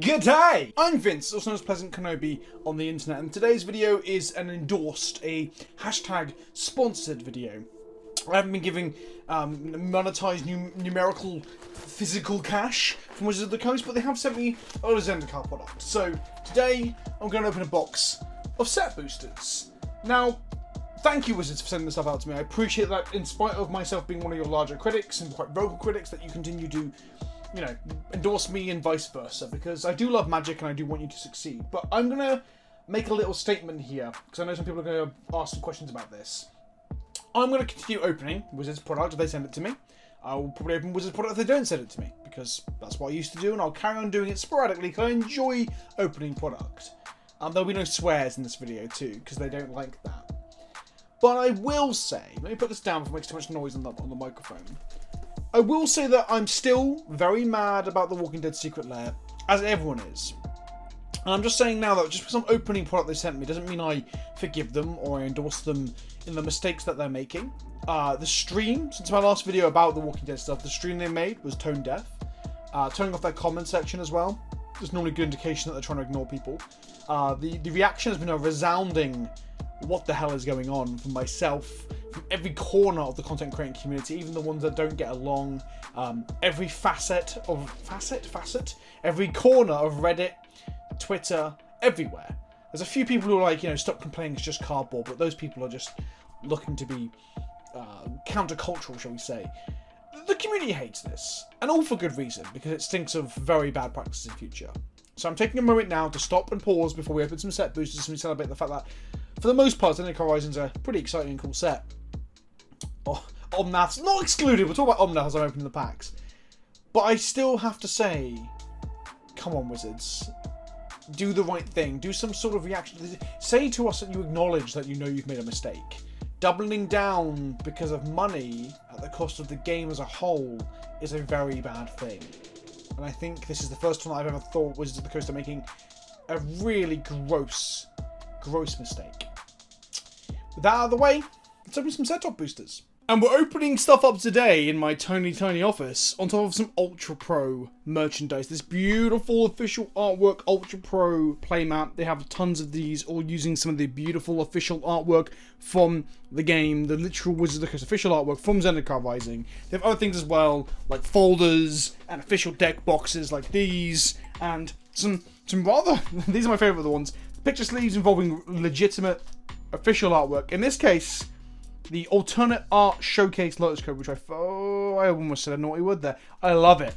G'day! I'm Vince, also known as PleasantKenobi on the internet, and today's video is an endorsed, a hashtag sponsored video. I haven't been giving monetized numerical physical cash from Wizards of the Coast, but they have sent me a lot of Zendikar products. So today I'm going to open a box of set boosters. Now, thank you Wizards for sending this stuff out to me. I appreciate that, in spite of myself being one of your larger critics and quite vocal critics, that you continue to, you know, endorse me and vice versa, because I do love Magic and I do want you to succeed. But I'm going to make a little statement here, because I know some people are going to ask some questions about this. I'm going to continue opening Wizards product if they send it to me. I'll probably open Wizards product if they don't send it to me, because that's what I used to do, and I'll carry on doing it sporadically because I enjoy opening product. There'll be no swears in this video too, because they don't like that. But I will say, let me put this down before it makes too much noise on the microphone. I will say that I'm still very mad about the Walking Dead Secret Lair, as everyone is. And I'm just saying now that just because I'm opening product they sent me doesn't mean I forgive them or I endorse them in the mistakes that they're making. The stream, since my last video about the Walking Dead stuff, the stream they made was tone deaf. Turning off their comment section as well. There's normally a good indication that they're trying to ignore people. The reaction has been a resounding what the hell is going on from myself, from every corner of the content creating community, even the ones that don't get along, every facet, every corner of Reddit, Twitter, everywhere. There's a few people who are like, you know, stop complaining, it's just cardboard, but those people are just looking to be countercultural, shall we say. The community hates this, and all for good reason, because it stinks of very bad practices in future. So I'm taking a moment now to stop and pause before we open some set boosters and we celebrate the fact that, for the most part, Zendikar Horizon's a pretty exciting and cool set. Oh, Omnath's not excluded, we'll talk about Omnath as I'm opening the packs. But I still have to say, come on Wizards, do the right thing, do some sort of reaction. Say to us that you acknowledge that you know you've made a mistake. Doubling down because of money at the cost of the game as a whole is a very bad thing. And I think this is the first time I've ever thought Wizards of the Coast are making a really gross mistake. With that out of the way, let's open some set-top boosters. And we're opening stuff up today in my tiny office on top of some Ultra Pro merchandise. This beautiful official artwork Ultra Pro playmat. They have tons of these, all using some of the beautiful official artwork from the game, the literal Wizards of the Coast official artwork from Zendikar Rising. They have other things as well, like folders and official deck boxes like these, and some rather, these are my favourite of the ones, picture sleeves involving legitimate official artwork. In this case, the alternate art showcase Lotus Code, which I almost said a naughty word there. I love it.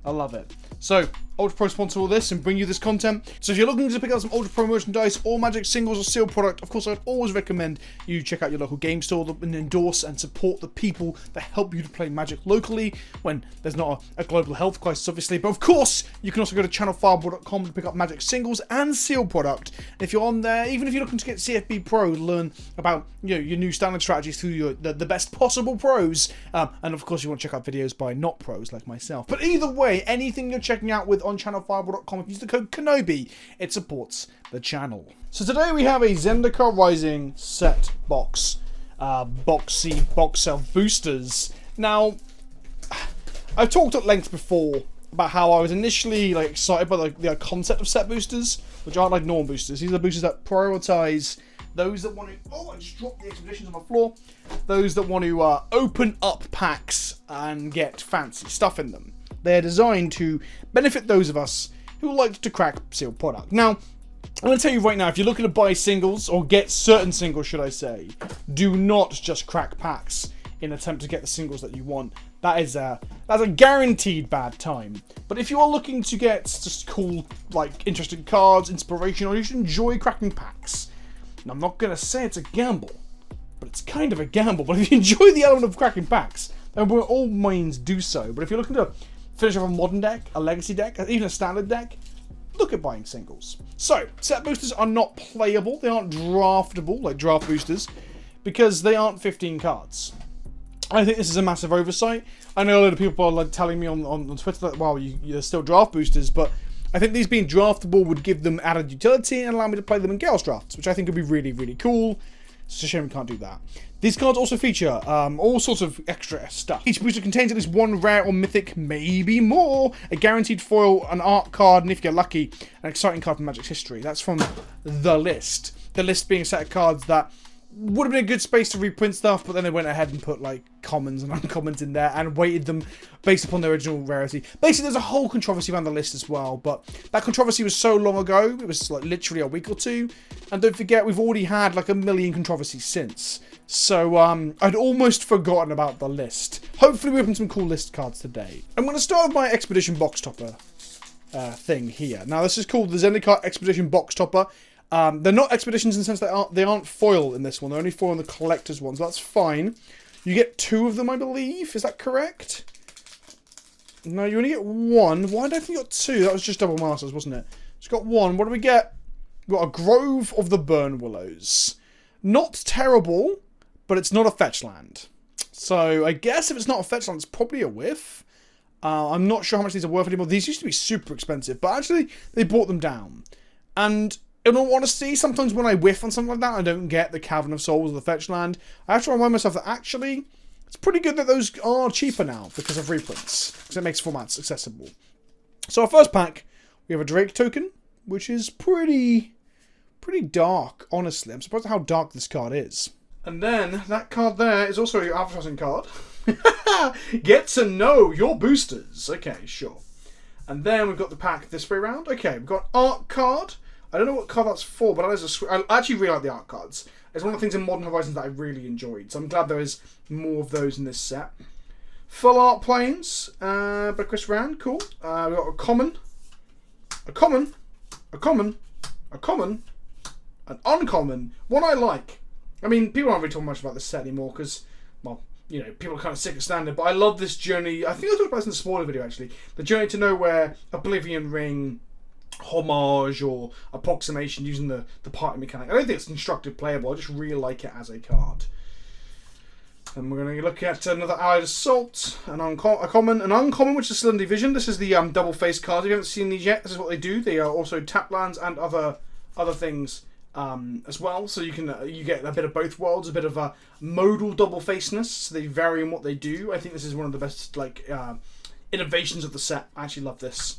I love it. So, Ultra Pro sponsor all this and bring you this content. So if you're looking to pick up some Ultra Pro merchandise or Magic singles or sealed product, of course I'd always recommend you check out your local game store and endorse and support the people that help you to play Magic locally when there's not a global health crisis, obviously. But of course, you can also go to channelfireball.com to pick up Magic singles and sealed product. And if you're on there, even if you're looking to get CFB Pro, learn about, you know, your new standard strategies through the best possible pros. And of course, you want to check out videos by not pros like myself. But either way, anything you're checking out with on channelfireball.com, if you use the code Kenobi, it supports the channel. So today we have a Zendikar Rising set box. Box of boosters. Now, I've talked at length before about how I was initially excited by the concept of set boosters, which aren't like normal boosters. These are boosters that prioritize those that want to... Oh, I just dropped the expeditions on the floor. Those that want to open up packs and get fancy stuff in them. They're designed to benefit those of us who like to crack sealed product. Now, I'm going to tell you right now, if you're looking to buy singles, or get certain singles, should I say, do not just crack packs in an attempt to get the singles that you want. That's a guaranteed bad time. But if you are looking to get just cool, interesting cards, inspiration, or you should enjoy cracking packs, and I'm not going to say it's a gamble, but it's kind of a gamble. But if you enjoy the element of cracking packs, then by all means do so. But if you're looking to finish off a modern deck, a legacy deck, even a standard deck, look at buying singles. So, set boosters are not playable. They aren't draftable, like draft boosters, because they aren't 15 cards. I think this is a massive oversight. I know a lot of people are telling me on Twitter that, wow, you're still draft boosters, but I think these being draftable would give them added utility and allow me to play them in Chaos drafts, which I think would be really, really cool. It's a shame we can't do that. These cards also feature all sorts of extra stuff. Each booster contains at least one rare or mythic, maybe more, a guaranteed foil, an art card, and if you're lucky, an exciting card from Magic's history. That's from the list. The list being a set of cards that would have been a good space to reprint stuff, but then they went ahead and put like commons and uncommons in there and weighted them based upon their original rarity. Basically, there's a whole controversy around the list as well, but that controversy was so long ago, it was like literally a week or two, and don't forget, we've already had like a million controversies since. So, I'd almost forgotten about the list. Hopefully we open some cool list cards today. I'm going to start with my Expedition Box Topper thing here. Now, this is called the Zendikar Expedition Box Topper. They're not expeditions in the sense they aren't foil in this one. They're only foil in the collector's ones. So that's fine. You get 2 of them, I believe. Is that correct? No, you only get 1. Why did I think you got 2? That was just double masters, wasn't it? It's got 1. What do we get? We've got a Grove of the Burn Willows. Not terrible, but it's not a fetch land. So I guess if it's not a fetch land, it's probably a whiff. I'm not sure how much these are worth anymore. These used to be super expensive, but actually they brought them down. And in all honesty, sometimes when I whiff on something like that, I don't get the Cavern of Souls or the fetch land. I have to remind myself that actually, it's pretty good that those are cheaper now because of reprints. Because it makes formats accessible. So our first pack, we have a Drake token, which is pretty dark, honestly. I'm surprised at how dark this card is. And then, that card there is also your advertising card. Get to know your boosters. Okay, sure. And then we've got the pack this way round. Okay, we've got art card. I don't know what card that's for, but I actually really like the art cards. It's one of the things in Modern Horizons that I really enjoyed, so I'm glad there is more of those in this set. Full art planes by Chris Rand, cool. We've got a common, an uncommon, one I like. I mean, people aren't really talking much about this set anymore because, well, you know, people are kind of sick of standard, but I love this journey. I think I talked about this in the spoiler video, actually. The Journey to Nowhere, Oblivion Ring, homage or approximation using the party mechanic. I don't think it's constructed playable, I just really like it as a card. And we're going to look at another Allied Assault, an uncommon, which is Cylinder Vision. This is the double-faced card. If you haven't seen these yet, this is what they do. They are also tap lands and other things as well. So you get a bit of both worlds, a bit of a modal double-facedness. So they vary in what they do. I think this is one of the best innovations of the set. I actually love this.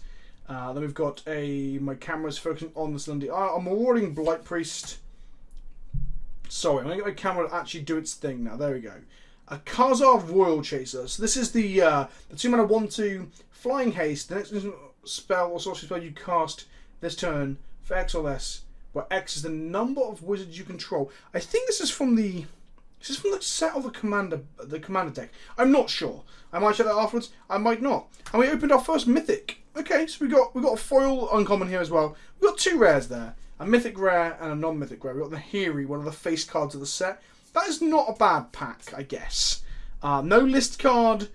Then we've got my camera's focusing on the Cylinder. I'm awarding Blight Priest. Sorry, I'm going to get my camera to actually do its thing now. There we go. A Khazar Royal Chaser. So this is the 2-mana 1/2 Flying Haste. The next spell or sorcery spell you cast this turn for X or less, where X is the number of wizards you control. I think this is from the set of the commander deck. I'm not sure. I might check that afterwards. I might not. And we opened our first mythic. Okay, so we got a foil uncommon here as well. We got 2 rares there. A mythic rare and a non-mythic rare. We got the Hiri, one of the face cards of the set. That is not a bad pack, I guess. No list card.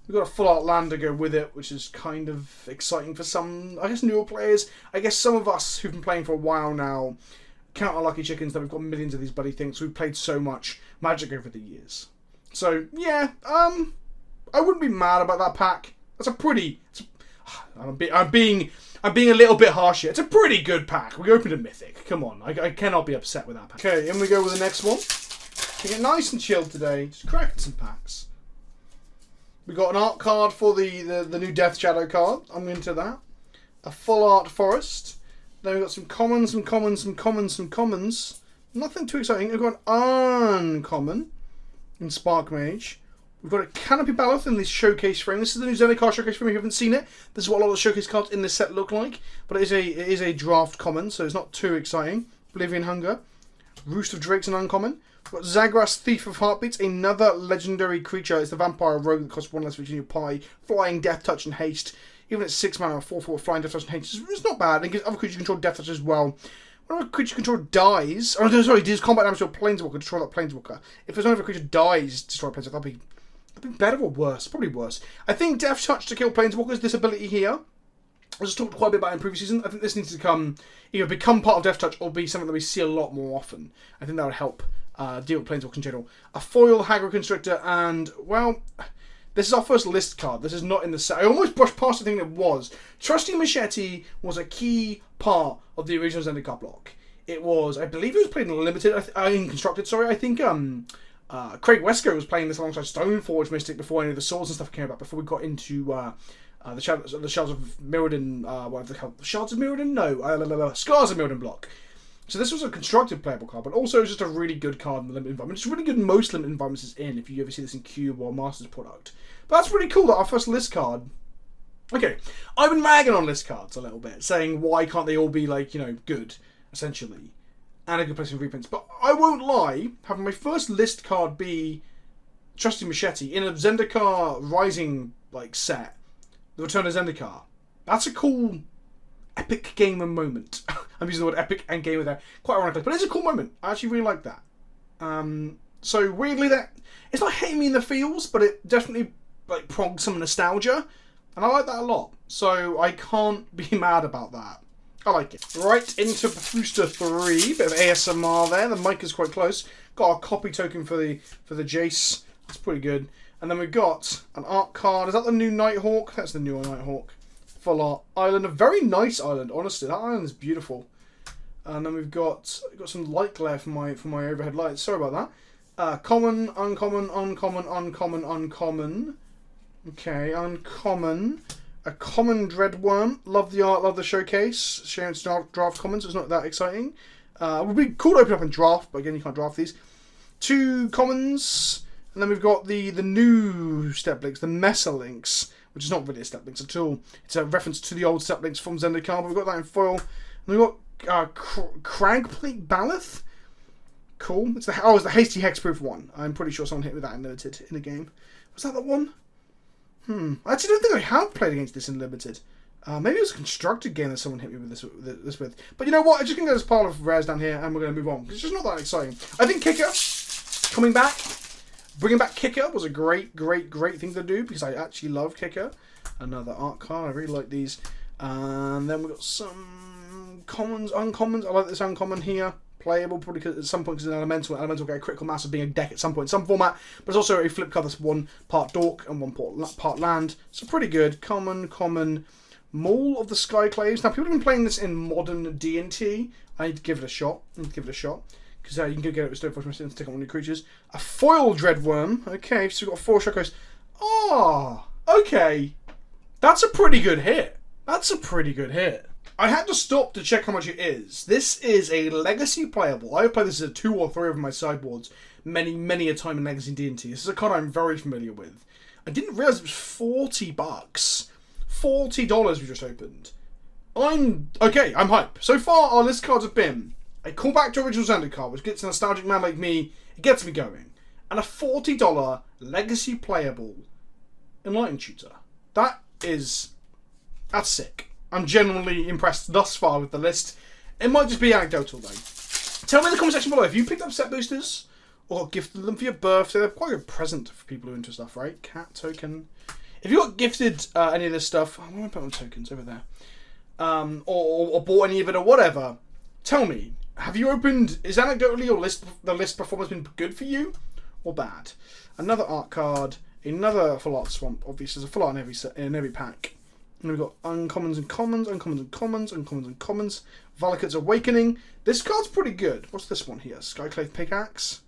We've got a full art land to go with it, which is kind of exciting for some, I guess, newer players. I guess some of us who've been playing for a while now count our lucky chickens that we've got millions of these bloody things. We've played so much Magic over the years. So, yeah, I wouldn't be mad about that pack. That's a pretty... I'm being a little bit harsh here. It's a pretty good pack. We opened a mythic. Come on, I cannot be upset with that pack. Okay, in we go with the next one. We get nice and chilled today. Just cracking some packs. We got an art card for the new Death Shadow card. I'm into that. A full art forest. Then we've got some commons. Nothing too exciting. We've got an uncommon in Spark Mage. We've got a Canopy Baloth in this showcase frame. This is the new Zendikar showcase frame. If you haven't seen it, this is what a lot of the showcase cards in this set look like. But it is a draft common, so it's not too exciting. Oblivion Hunger. Roost of Drakes and uncommon. We've got Zagras, Thief of Heartbeats, another legendary creature. It's the vampire rogue that costs 1 less Virginia Pie. Flying, Death Touch, and Haste. Even at 6 mana, 4/4 Flying, Death Touch, and Haste. It's not bad. It gives other creatures control Death Touch as well. When a creature control dies... Oh, no, sorry, deals combat damage to a Planeswalker, destroy that Planeswalker. If there's only a creature dies, destroy a Planeswalker, that'd be better or worse? Probably worse. I think Death Touch to kill Planeswalkers, this ability here, I just talked quite a bit about in previous season. I think this needs to either become part of Death Touch or be something that we see a lot more often. I think that would help deal with Planeswalkers in general. A foil Haggard Constrictor, and, well, this is our first list card. This is not in the set. I almost brushed past the thing that was. Trusty Machete was a key part of the original Zendikar block. It was, I believe it was played in limited, in constructed. Sorry, I think Craig Wesco was playing this alongside Stoneforge Mystic before any of the swords and stuff came about. Before we got into the Shards of Mirrodin, what are they called? Shards of Mirrodin? No, Scars of Mirrodin block. So this was a constructed playable card, but also it's just a really good card in the limited environment. It's really good in most limited environments it's in, if you ever see this in Cube or Masters product. But that's really cool that our first list card... Okay, I've been ragging on list cards a little bit, saying why can't they all be, like, you know, good, essentially, and a good place for reprints. But I won't lie, having my first list card be Trusty Machete in a Zendikar Rising, like, set, the Return of Zendikar, that's a cool... epic gamer moment. I'm using the word epic and gamer there quite ironically, but it's a cool moment. I actually really like that. So weirdly, that it's not hitting me in the feels, but it definitely like progs some nostalgia, and I like that a lot. So I can't be mad about that. I like it. Right into Booster 3, bit of ASMR there. The mic is quite close. Got our copy token for the Jace. That's pretty good. And then we've got an art card. Is that the new Nighthawk? That's the new Nighthawk. Full art island, a very nice island. Honestly, that island is beautiful. And then we've got some light glare for my overhead lights. Sorry about that. Common, uncommon, uncommon, uncommon, uncommon. Okay, uncommon. A common Dreadworm. Love the art, love the showcase. Sharing draft commons. It's not that exciting. It would be cool to open up and draft, but again, you can't draft these. 2 commons, and then we've got the new step links, the Mesa links, which is not really a step links at all. It's a reference to the old step links from Zendikar, but we've got that in foil. And we've got Cragplate Baloth. Cool. It's the Hasty Hexproof one. I'm pretty sure someone hit me with that in limited in a game. Was that the one? I actually don't think I have played against this in limited. Maybe it was a constructed game that someone hit me with this with. But you know what? I'm just going to get this pile of rares down here and we're going to move on. It's just not that exciting. I think Kicker coming back. Bringing back Kicker was a great thing to do because I actually love Kicker. Another art card. I really like these. And then we've got some commons, uncommons. I like this uncommon here. Playable, probably because at some point, because it's an elemental. Elemental get a critical mass of being a deck at some point in some format. But it's also a flip card that's 1 part Dork and 1 part land. So pretty good. Common. Maul of the Skyclaves. Now, people have been playing this in modern D&T. I need to give it a shot. Because you can get it with Stoneforge Mystic and stick on one of your creatures. A foil Dreadworm. Okay, so we've got 4 Shokos. Oh, okay. That's a pretty good hit. I had to stop to check how much it is. This is a Legacy playable. I've played this as 2 or 3 of my sideboards many a time in Legacy D&T. This is a card I'm very familiar with. I didn't realise it was $40. $40 we just opened. I'm hype. So far, our list cards have been a callback to original Zendikar, which gets a nostalgic man like me, it gets me going. And a $40 Legacy playable Enlightened Tutor. That's sick. I'm genuinely impressed thus far with the list. It might just be anecdotal though. Tell me in the comment section below if you picked up set boosters or gifted them for your birthday. They're quite a present for people who are into stuff, right? Cat token. If you got gifted any of this stuff, where am I putting my tokens over there? Or bought any of it or whatever, tell me. Have you opened? Is anecdotally the list performance been good for you or bad? Another art card, another full art swamp. Obviously, there's a full art in every pack. And we've got uncommons and commons, uncommons and commons, uncommons and commons. Valakut's Awakening. This card's pretty good. What's this one here? Skyclave Pickaxe.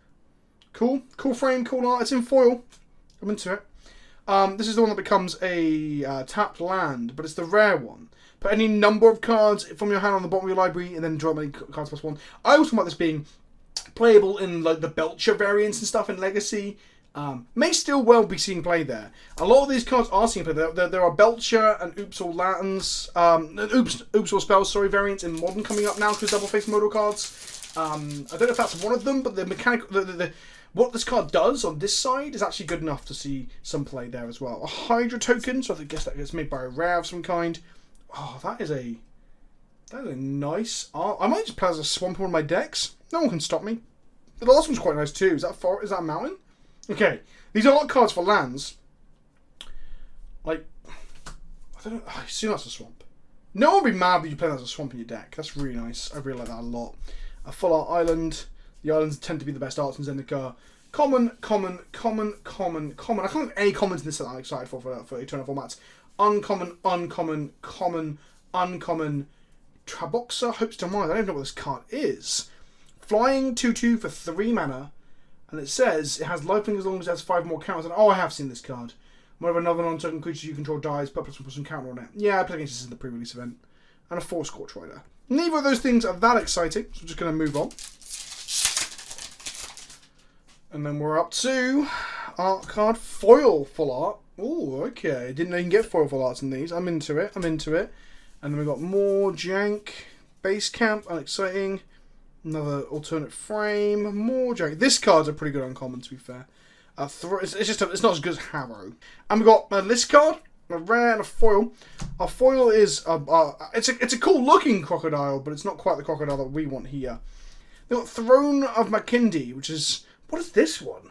Cool frame, cool art. It's in foil. I'm into it. This is the one that becomes a tapped land, but it's the rare one. Put any number of cards from your hand on the bottom of your library, and then draw many cards plus 1. I also about this being playable in like the Belcher variants and stuff in Legacy. May still well be seen play there. A lot of these cards are seen play there. There are Belcher and Oops All Lanterns, Oops All Spells, variants in Modern coming up now because double face modal cards. I don't know if that's one of them, but the mechanic, what this card does on this side is actually good enough to see some play there as well. A Hydra token, so I guess that gets made by a rare of some kind. Oh, that is a nice art. I might just play as a swamp in one of my decks. No one can stop me. The last one's quite nice too. Is that a mountain? Okay, these are not cards for lands. Like, I don't know. I assume that's a swamp. No one would be mad if you play that as a swamp in your deck. That's really nice. I really like that a lot. A full art island. The islands tend to be the best arts in Zendikar. Common. I can't have any commons in this that I'm excited for eternal formats. Uncommon, Traboxa Hopes to Mind. I don't even know what this card is. Flying 2/2 for 3 mana. And it says it has lifelink as long as it has 5 more counters. And I have seen this card. Whenever another non-token creature you control dies, put +1/+1 counter on it. Yeah, I played against this in the pre-release event. And a 4 Scorch Rider. Neither of those things are that exciting, so I'm just going to move on. And then we're up to art card foil full art. Oh, okay. Didn't know you can get foil full arts in these. I'm into it. And then we've got more jank. Base camp, unexciting. Another alternate frame. More jank. This card's a pretty good uncommon, to be fair. It's not as good as Harrow. And we've got a list card, a rare, and a foil. Our foil is it's a cool looking crocodile, but it's not quite the crocodile that we want here. They've got Throne of Makindi, which is, what is this one?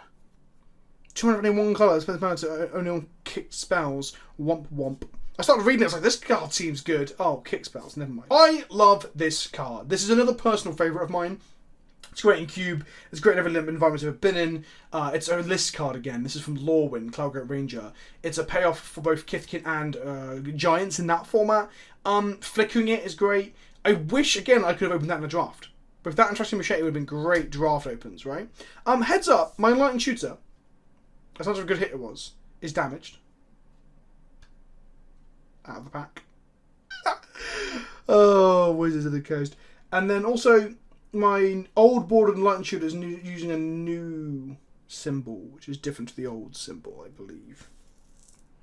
221 colours, spends mana to only on kick spells. Womp womp. I started reading it, I was like, this card seems good. Oh, kick spells, never mind. I love this card. This is another personal favourite of mine. It's great in Cube. It's great in every environment I've been in. It's a list card again. This is from Lorwyn, Cloudgate Ranger. It's a payoff for both Kithkin and Giants in that format. Flickering it is great. I wish, again, I could have opened that in a draft. But with that and Trusty Machete, it would have been great draft opens, right? Heads up, my Lightning Shooter, as much of a good hit it was, is damaged. Out of the pack. Oh, Wizards of the Coast. And then also, my old board and Lightning Shooter is using a new symbol, which is different to the old symbol, I believe.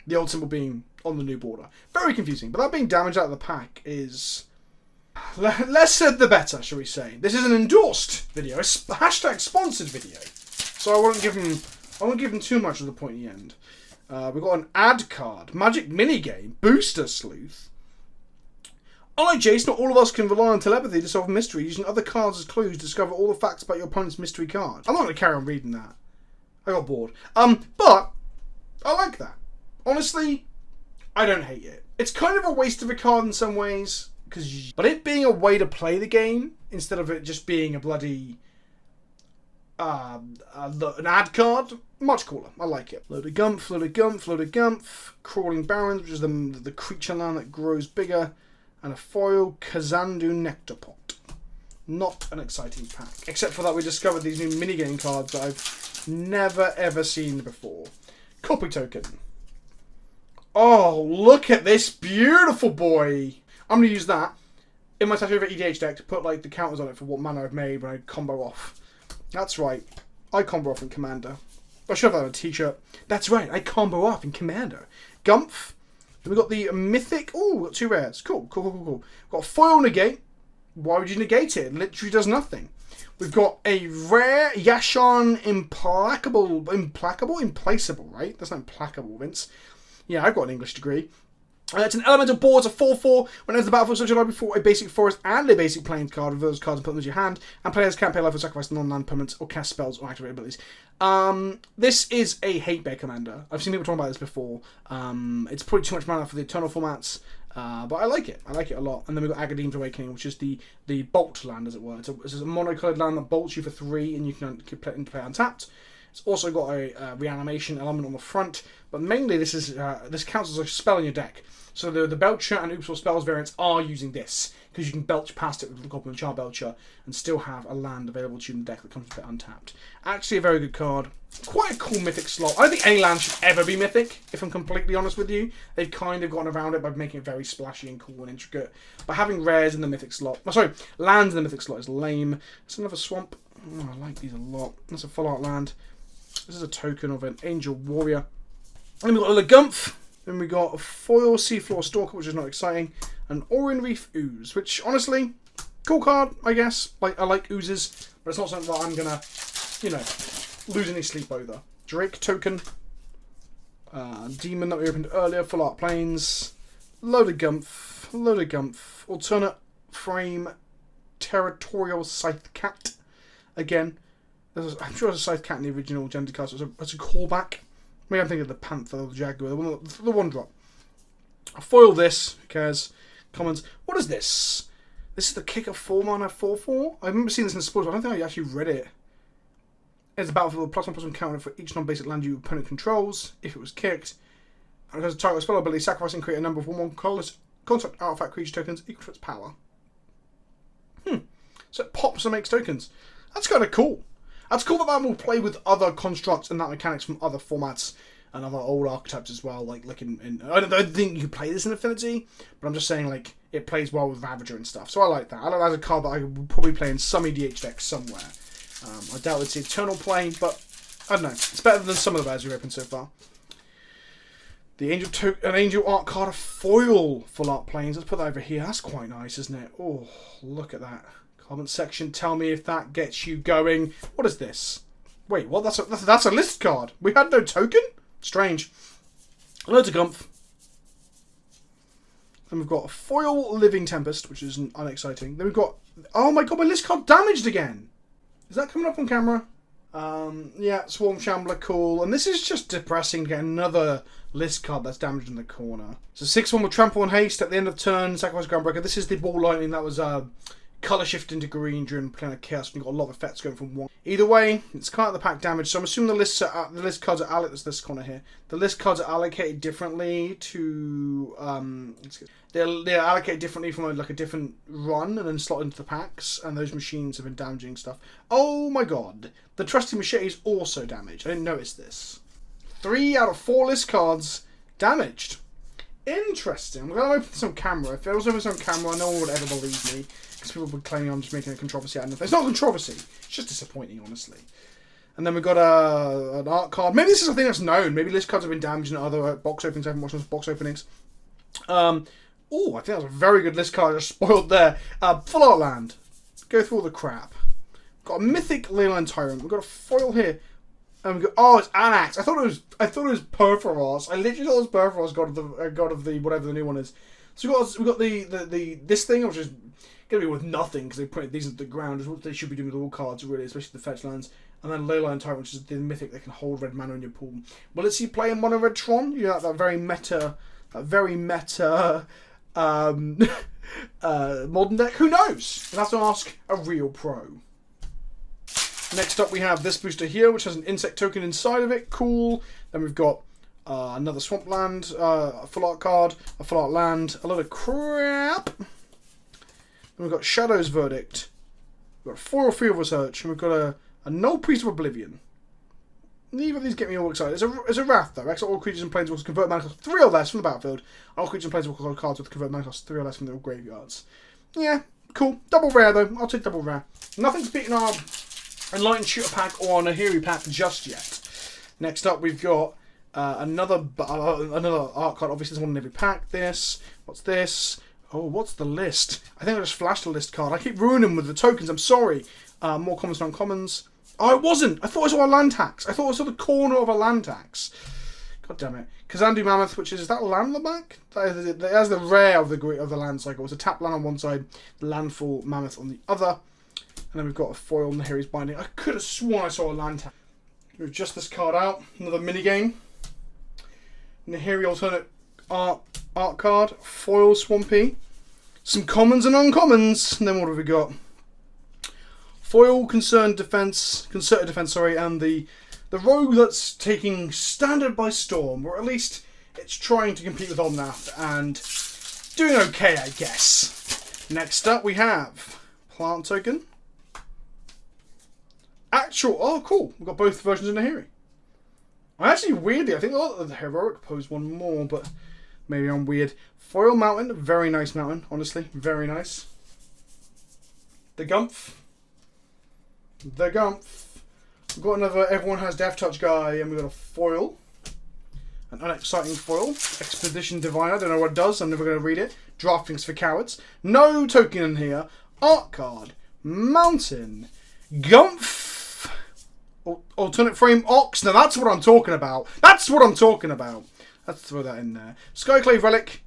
The old symbol being on the new border. Very confusing, but that being damaged out of the pack is... less said the better, shall we say. This is an endorsed video, a hashtag sponsored video. So I won't give him too much of the pointy end. We've got an ad card, Magic Minigame, Booster Sleuth. Unlike Jace, not all of us can rely on telepathy to solve mystery, using other cards as clues to discover all the facts about your opponent's mystery card. I'm not going to carry on reading that. I got bored. But I like that. Honestly, I don't hate it. It's kind of a waste of a card in some ways, but it being a way to play the game instead of it just being a bloody an ad card, much cooler. I like it. Load of Gumph, load of Gumph, load of Gumph. Crawling Barrens, which is the creature land that grows bigger. And a foil Kazandu Nectarpot. Not an exciting pack. Except for that we discovered these new minigame cards that I've never ever seen before. Copy token. Oh, look at this beautiful boy. I'm going to use that in my Tattoo EDH deck to put like the counters on it for what mana I've made when I combo off. That's right. I combo off in Commander. I should have that on a t-shirt. That's right. I combo off in Commander. Gumph. Then we've got the Mythic. Oh, we've got 2 rares. Cool. We've got Foil Negate. Why would you negate it? It literally does nothing. We've got a rare Yashan Implacable, right? That's not implacable, Vince. Yeah, I've got an English degree. It's an elemental board, it's a 4/4. When it enters the battlefield, search your library for a basic forest and a basic plains card with those cards and put them into your hand. And players can't pay life or sacrifice non-land permanents or cast spells or activate abilities. This is a hate bear commander. I've seen people talking about this before. It's probably too much mana for the Eternal formats. But I like it. I like it a lot. And then we've got Agadeem's Awakening, which is the bolt land, as it were. It's a monocoloured land that bolts you for 3 and you can play untapped. It's also got a reanimation element on the front, but mainly this counts as a spell in your deck. So the Belcher and Oops or Spells variants are using this, because you can belch past it with the Goblin Char Belcher and still have a land available to you in the deck that comes with it untapped. Actually a very good card. Quite a cool mythic slot. I don't think any land should ever be mythic, if I'm completely honest with you. They've kind of gotten around it by making it very splashy and cool and intricate. But having rares in the mythic slot... lands in the mythic slot is lame. It's another swamp. Oh, I like these a lot. That's a full art land. This is a token of an Angel Warrior. And we've got a Gumph. Then we got a foil Seafloor Stalker, which is not exciting. An Orin Reef Ooze, which honestly, cool card, I guess. I like oozes, but it's not something that I'm gonna, lose any sleep over. Drake token. Demon that we opened earlier, full art planes. Load of Gumph. Alternate frame Territorial Scythe Cat. Again. I'm sure there's a Scythe Cat in the original Zendikar, so it's a callback. Maybe I'm thinking of the Panther or the Jaguar, the one drop. I'll foil this, who cares? Commons. What is this? This is the kick of 4 mana 4/4? I remember seeing this in the spoilers, but I don't think I actually read it. It's a battlefield with +1/+1 counter for each non-basic land your opponent controls, if it was kicked. And it has a target spell ability, sacrifice and create a number of 1/1 construct artifact creature tokens equal to its power. So it pops and makes tokens. That's kind of cool. That's cool that will play with other constructs and that mechanics from other formats and other old archetypes as well. Like in I don't think you can play this in Affinity, but I'm just saying like it plays well with Ravager and stuff. So I like that. I like that as a card that I would probably play in some EDH decks somewhere. I doubt it's the Eternal play, but I don't know. It's better than some of the bears we've opened so far. The an Angel Art card, a foil full art planes. Let's put that over here. That's quite nice, isn't it? Oh, look at that. Comment section, tell me if that gets you going. What is this? Wait, what? That's a list card. We had no token? Strange. Loads of gumph. Then we've got a foil Living Tempest, which is unexciting. Then we've got... Oh my god, my list card damaged again. Is that coming up on camera? Yeah, Swarm Shambler, cool. And this is just depressing to get another list card that's damaged in the corner. So 6-1 with Trample and Haste at the end of turn, sacrifice Groundbreaker. This is the Ball Lightning that was colour shift into green during Planet Chaos. We've got a lot of effects going from one. Either way, it's kind of the pack damage. So I'm assuming the list cards are allocated. This corner here. The list cards are allocated differently to they're allocated differently from a different run and then slot into the packs. And those machines have been damaging stuff. Oh my god, the Trusty Machete is also damaged. I didn't notice this. 3 out of 4 list cards damaged. Interesting. I'm going to open this on camera. If it was open on camera, no one would ever believe me. Because people would claim I'm just making a controversy out of nothing. It's not a controversy. It's just disappointing, honestly. And then we've got an art card. Maybe this is a thing that's known. Maybe list cards have been damaged in other box openings. I haven't watched those box openings. Oh, I think that was a very good list card. I just spoiled there. Full Art Land. Go through all the crap. Got a Mythic Leyline Tyrant. We've got a foil here. And we go, oh, it's Anax. I thought it was Perforos. I literally thought it was Perforos, god of the whatever the new one is. So we got the this thing, which is gonna be worth nothing because they put these at the ground. Is what they should be doing with all cards, really, especially the fetch lands. And then Leyline Tyrant, which is the mythic that can hold red mana in your pool. Well, let's see, play a mono red Tron. You know, that very meta modern deck. Who knows? We'll have to ask a real pro. Next up we have this booster here, which has an insect token inside of it. Cool. Then we've got another Swampland, a full art card, a full art land, a lot of crap. Then we've got Shadow's Verdict. We've got 4 Field Research, and we've got a Null Priest of Oblivion. Neither of these get me all excited. It's a Wrath though. Exile all creatures and planeswalkers convert mana cost 3 or less from the battlefield. All creatures and planeswalkers cards with convert mana cost 3 or less from their graveyards. Yeah, cool. Double rare though. I'll take double rare. Nothing's beating our Enlightened Shooter pack or Nahiri pack just yet. Next up, we've got another art card. Obviously, there's one in every pack. What's this? Oh, what's the list? I think I just flashed the list card. I keep ruining them with the tokens. I'm sorry. More commons, non-commons. Oh, it wasn't. I thought I saw a land tax. I thought I saw the corner of a land tax. God damn it. Kazandu Mammoth, which is that land on the back? That has the rare of the land cycle. It's a tap land on one side, the landfall Mammoth on the other. And then we've got a foil Nahiri's Binding. I could have sworn I saw a land tax. Move just this card out. Another minigame. Nahiri alternate art card. Foil Swampy. Some commons and uncommons. And then what have we got? Foil concerted defense, and the rogue that's taking Standard by storm, or at least it's trying to compete with Omnath and doing okay, I guess. Next up we have plant token. Oh cool, we've got both versions of Nahiri. Actually, weirdly, I think the heroic posed one more, but maybe I'm weird. Foil Mountain, very nice mountain, honestly, very nice. The Gumph. We've got another Everyone Has Death Touch guy, and we've got a foil. An unexciting foil. Expedition Divine, I don't know what it does, I'm never going to read it. Draftings for Cowards. No token in here. Art card. Mountain. Gumph. Alternate Frame Ox. Now that's what I'm talking about. Let's throw that in there. Skyclave Relic.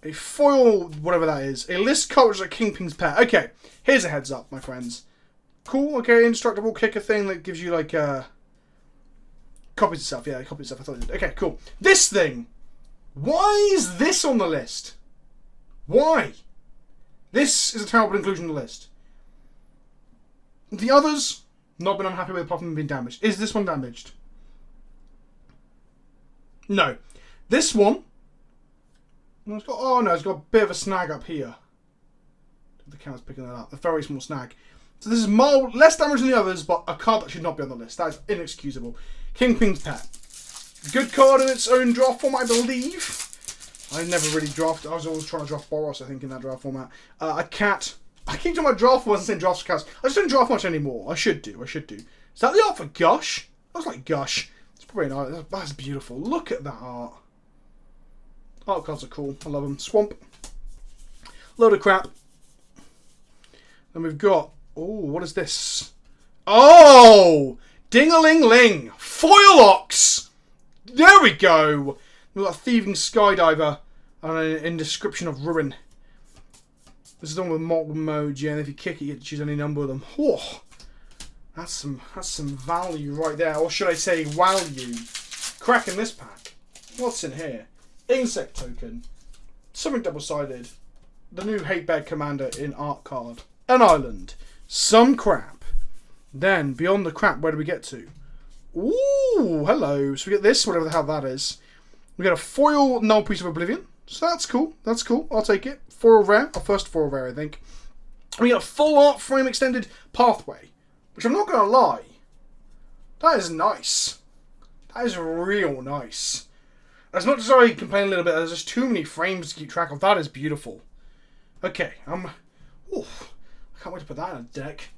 A foil, whatever that is. A list card which is a Kingpin's Pair. Okay, here's a heads up, my friends. Cool, okay, indestructible kicker thing that gives you like copies itself. Yeah, it copies itself. I thought it did. Okay, cool. This thing. Why is this on the list? Why? This is a terrible inclusion on the list. The others, not been unhappy with apart from being damaged. Is this one damaged? No. This one. It's got a bit of a snag up here. The camera's picking that up. A very small snag. So this is less damage than the others, but a card that should not be on the list. That is inexcusable. Kingpin's Pet. Good card in its own draft format, I believe. I never really drafted. I was always trying to draft Boros, I think, in that draft format. A cat. I keep talking about draft format and saying drafts for cats. I just don't draft much anymore. I should do. Is that the art for Gush? That was like Gush. It's probably an art. That's beautiful. Look at that art. Art cards are cool. I love them. Swamp. Load of crap. And we've got... Oh, what is this? Oh! Ding-a-ling-ling. Foil Ox! There we go! We've got a Thieving Skydiver and an Indescription of Ruin. This is the one with multiple modes, yeah, and if you kick it, you get to choose any number of them. Oh, that's some value right there. Or should I say value? Cracking this pack. What's in here? Insect Token. Something double-sided. The new Hate Bed Commander in art card. An island. Some crap. Then, beyond the crap, where do we get to? Ooh, hello. So we get this, whatever the hell that is. We get a foil Null Piece of Oblivion. So that's cool. That's cool. I'll take it. Foil rare. Our first foil rare, I think. We get a full art frame extended pathway. Which I'm not going to lie. That is nice. That is real nice. As much as I complain a little bit, there's just too many frames to keep track of. That is beautiful. Okay. Ooh, I can't wait to put that in a deck.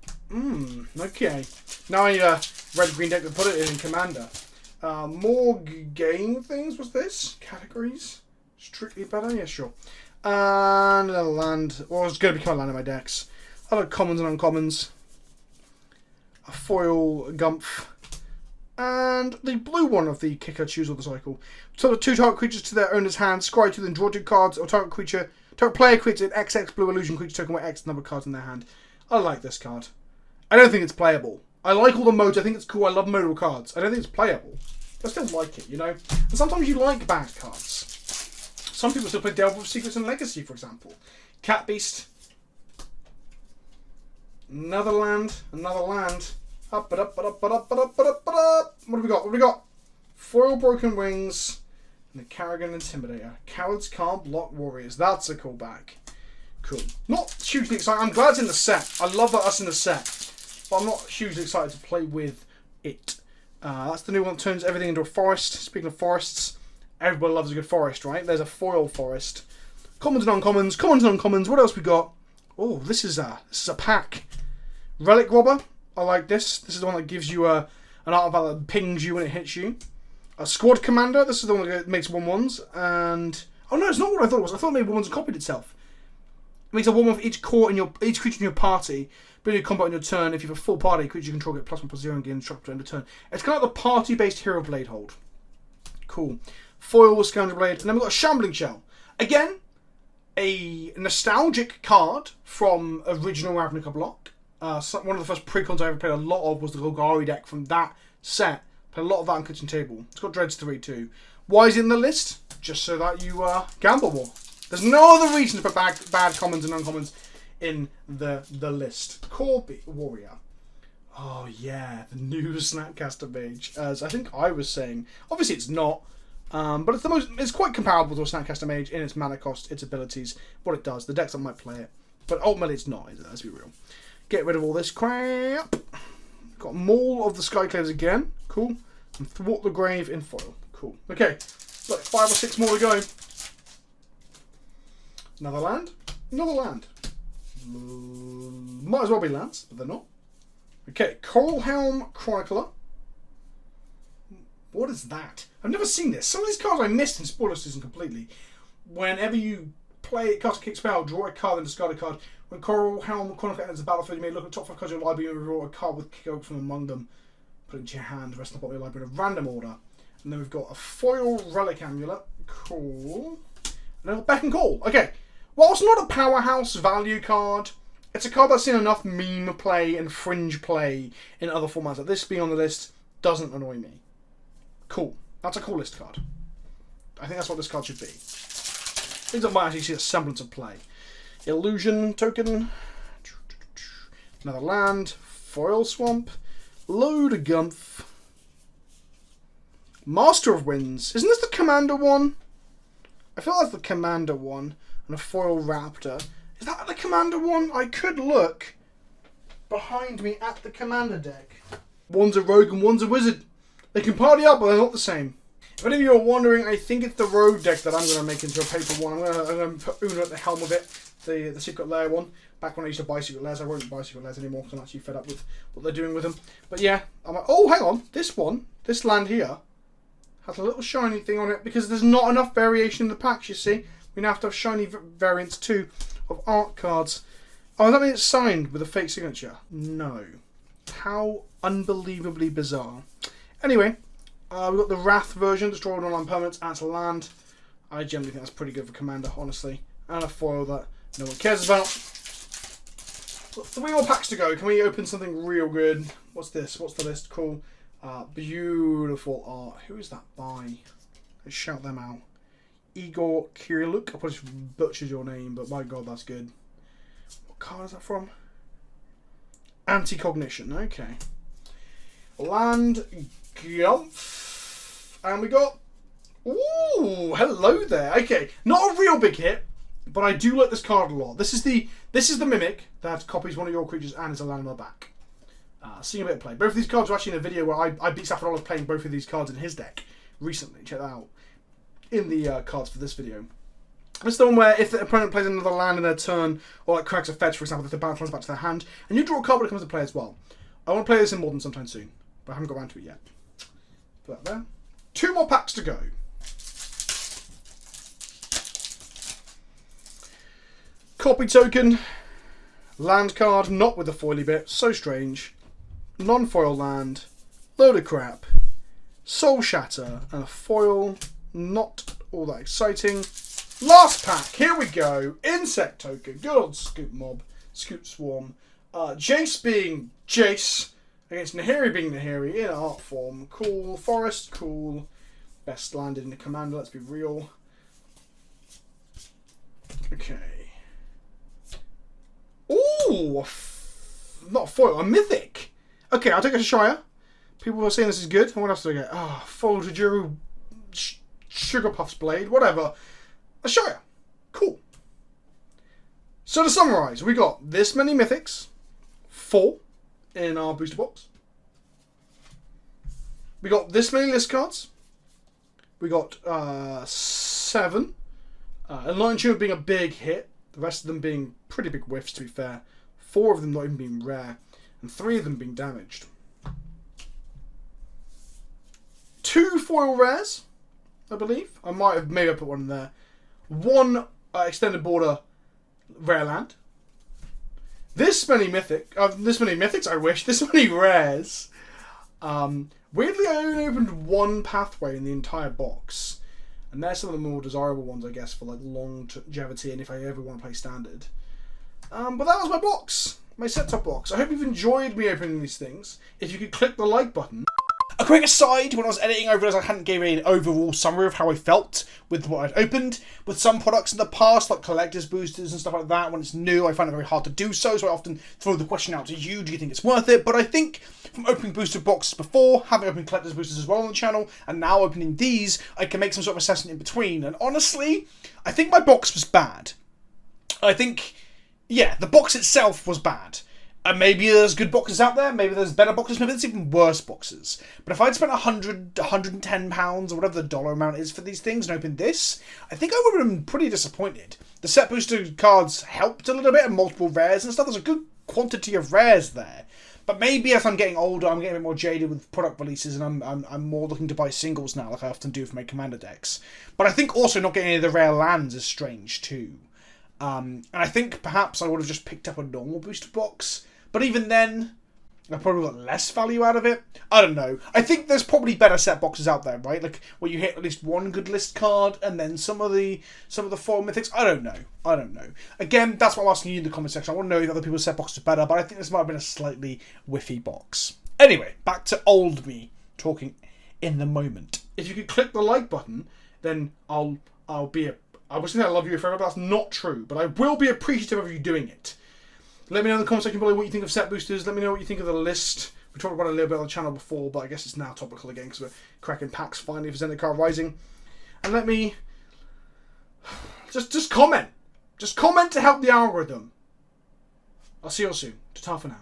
Okay. Now I need a red-green deck to put it in Commander. More game things. What's this? Categories? Strictly better? Yeah, sure. And another land. Well, it's going to become a land in my decks. Other commons and uncommons. A foil Gumph. And the blue one of the Kicker Choose of the Cycle. So the 2 target creatures to their owner's hand. Scry to them, draw 2 cards. Or target player creates an XX blue illusion creature token with X number of cards in their hand. I like this card. I don't think it's playable. I like all the modes. I think it's cool. I love modal cards. I don't think it's playable. I still like it, you know. And sometimes you like bad cards. Some people still play Delve with Secrets and Legacy, for example. Cat Beast. Another land. Another land. What have we got? What have we got? Foil Broken Wings. And the Carrigan Intimidator. Cowards Can't Block Warriors. That's a callback. Cool. Not hugely excited. I'm glad it's in the set. I love that that's in the set. But I'm not hugely excited to play with it. That's the new one that turns everything into a forest. Speaking of forests, everybody loves a good forest, right? There's a foil forest. Commons and uncommons. Commons and uncommons. What else we got? Oh, this is a pack. Relic Robber. I like this. This is the one that gives you an artifact that pings you when it hits you. A Squad Commander. This is the one that makes 1/1s. And oh no, it's not what I thought it was. I thought maybe 1/1s copied itself. It makes a 1/1 for each creature in your party. Bring your combat on your turn. If you have a full party, creature you control get +1/+0 and gain instruct to end of turn. It's kind of like the party-based Hero Blade hold. Cool. Foil Scoundrel Blade, and then we've got a Shambling Shell. Again, a nostalgic card from original Ravnica block. One of the first pre-cons I ever played a lot of was the Golgari deck from that set. Played a lot of that on Kitchen Table. It's got Dreads 3 too. Why is it in the list? Just so that you gamble more. There's no other reason to put bad commons and uncommons in the list. Corby Warrior. Oh yeah, the new Snapcaster Mage. As I think I was saying, obviously it's not, but it's quite comparable to a Snapcaster Mage in its mana cost, its abilities, what it does, the decks that might play it. But ultimately it's not, is it? Let's be real. Get rid of all this crap. Got Maul of the Skyclaves again. Cool. And Thwart the Grave in foil. Cool. Okay. Look, 5 or 6 more to go. Another land. Another land. Might as well be lands, but they're not. Okay. Coral Helm Chronicler. What is that? I've never seen this. Some of these cards I missed in spoiler season completely. Whenever you play cast a kick spell, draw a card and discard a card. When Coral Helm Chronicler enters the battlefield, you may look at the top 5 cards of your library and draw a card with kick oak from among them. Put it into your hand, rest in the bottom of your library in a random order. And then we've got a foil relic amulet. Cool. And then we've got Beck and Call. Okay. Whilst not a powerhouse value card, it's a card that's seen enough meme play and fringe play in other formats that this being on the list doesn't annoy me. Cool. That's a cool list card. I think that's what this card should be. Things that might actually see a semblance of play. Illusion token. Another land. Foil Swamp. Load of Gumph. Master of Winds. Isn't this the Commander one? I feel like that's the Commander one. And a Foil Raptor. Is that the commander one? I could look behind me at the commander deck. One's a rogue and one's a wizard. They can party up, but they're not the same. If any of you are wondering, I think it's the rogue deck that I'm going to make into a paper one. I'm going to put Una at the helm of it, the secret lair one. Back when I used to buy secret lairs, I won't buy secret lairs anymore because I'm actually fed up with what they're doing with them. But yeah, I'm like, oh, hang on, this one, this land here, has a little shiny thing on it because there's not enough variation in the packs, you see. We now have to have shiny variants too of art cards. Oh, does that mean it's signed with a fake signature? No. How unbelievably bizarre. Anyway, we've got the Wrath version, destroy all online permanents, add to land. I generally think that's pretty good for Commander, honestly. And a foil that no one cares about. Got 3 more packs to go. Can we open something real good? What's this? What's the list? Cool. Beautiful art. Who is that by? Let's shout them out. Igor Kiriluk. I probably butchered your name, but my god, that's good. What card is that from? Anti-Cognition. Okay. Land Gumph. And we got... Ooh, hello there. Okay, not a real big hit, but I do like this card a lot. This is the Mimic that copies one of your creatures and is a land on the back. Seeing a bit of play. Both of these cards were actually in a video where I beat Saffron playing both of these cards in his deck recently. Check that out in the cards for this video. This is the one where if the opponent plays another land in their turn, or like cracks a fetch, for example, if the bounce lands back to their hand, and you draw a card when it comes to play as well. I want to play this in Modern sometime soon, but I haven't got around to it yet. Put that there. 2 more packs to go. Copy token, land card, not with the foily bit, so strange. Non-foil land, load of crap, soul shatter, and a foil, not all that exciting. Last pack, here we go. Insect token, good old Scoop Mob, Scoop Swarm. Jace being Jace, against Nahiri being Nahiri in art form. Cool, Forest, cool. Best landed in the Commander, let's be real. Okay. Ooh, not a foil, a mythic. Okay, I'll take it to Shire. People were saying this is good. What else do I get? Oh, foil to Juru, Sugar Puffs Blade, whatever. A Shire. Cool. So to summarise, we got this many mythics, 4 in our booster box. We got this many list cards. We got 7. Enlightened Tumor being a big hit. The rest of them being pretty big whiffs, to be fair. 4 of them not even being rare. And 3 of them being damaged. 2 foil rares, I believe. I might have maybe put one in there. 1 extended border rare land. This many mythics, I wish. This many rares. Weirdly, I only opened 1 pathway in the entire box. And they're some of the more desirable ones, I guess, for like longevity and if I ever want to play standard. But that was my box. My set-top box. I hope you've enjoyed me opening these things. If you could click the like button. A quick aside, when I was editing, I realised I hadn't given an overall summary of how I felt with what I'd opened. With some products in the past, like collector's boosters and stuff like that, when it's new, I find it very hard to do so I often throw the question out to you, do you think it's worth it? But I think, from opening booster boxes before, having opened collector's boosters as well on the channel, and now opening these, I can make some sort of assessment in between. And honestly, I think my box was bad. I think, yeah, the box itself was bad. And maybe there's good boxes out there, maybe there's better boxes, maybe there's even worse boxes. But if I'd spent £100, £110 or whatever the dollar amount is for these things and opened this, I think I would have been pretty disappointed. The set booster cards helped a little bit and multiple rares and stuff. There's a good quantity of rares there. But maybe as I'm getting older, I'm getting a bit more jaded with product releases and I'm more looking to buy singles now, like I often do for my Commander decks. But I think also not getting any of the rare lands is strange too. And I think perhaps I would have just picked up a normal booster box. But even then, I probably got less value out of it. I don't know. I think there's probably better set boxes out there, right? Like where you hit at least 1 good list card and then some of the foil mythics. I don't know. Again, that's what I'm asking you in the comment section. I want to know if other people's set boxes are better, but I think this might have been a slightly whiffy box. Anyway, back to old me talking in the moment. If you could click the like button, then I was going to say I love you forever, but that's not true. But I will be appreciative of you doing it. Let me know in the comment section below what you think of set boosters. Let me know what you think of the list. We talked about it a little bit on the channel before, but I guess it's now topical again because we're cracking packs finally for Zendikar Rising. And let me... Just comment. Just comment to help the algorithm. I'll see you all soon. Ta-ta for now.